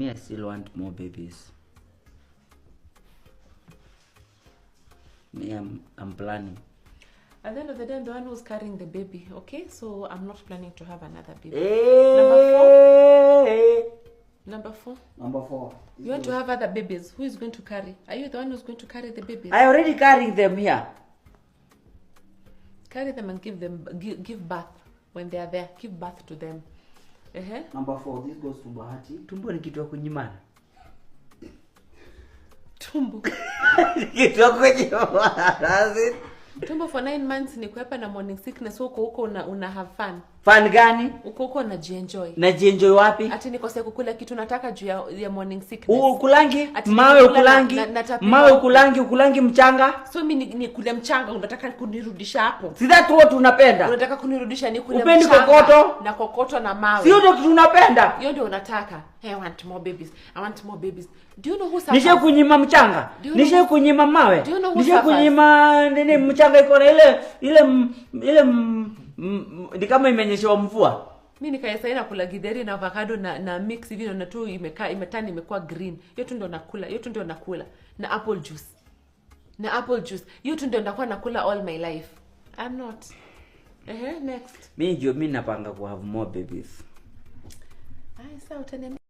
me, I still want more babies. Me, I'm planning. At the end of the day, I'm the one who's carrying the baby, okay? So I'm not planning to have another baby. Number four. You want to have other babies? Who is going to carry? Are you the one who's going to carry the babies? I already carrying them here. Carry them and give birth when they are there. Give birth to them. Number 4, this goes to Bahati. Tumbo ni kitu ya kunyimana. Tumbo. Kitu ya kunyimana. Tumbo for 9 months ni kuepa na morning sickness. Huko una have fun. Fun gani? Huko unajienjoy. Najienjoy wapi? Ati nikose kukula kitu nataka juu ya morning sickness. Ukulangi? Mawe ukulangi? Mawe ukulangi mchanga? So mimi nikule mchanga unataka kunirudisha hapo. Si that what unapenda? Unataka kunirudisha nikule mchanga. Upendi kokoto? Na kokoto na mawe. Sio ndio tunapenda? Hiyo ndio unataka. I want more babies. I want more babies. Do you know who suffers? Nishe kunyima mchanga. Nishe kunyima mawe. Nishe kunyima nini mchanga iko na ile ni kama imenyeshewa mvua. Mimi nikaesa na kula githeri na avocado na mix hivi na tu imetani imekuwa green. Hiyo tu ndio nakula. Hiyo tu ndio nakula. Na apple juice. Hiyo tu ndio ndakuwa nakula all my life. I'm not. Next. Mimi napanga ku have more babies. Sawa utaniambia.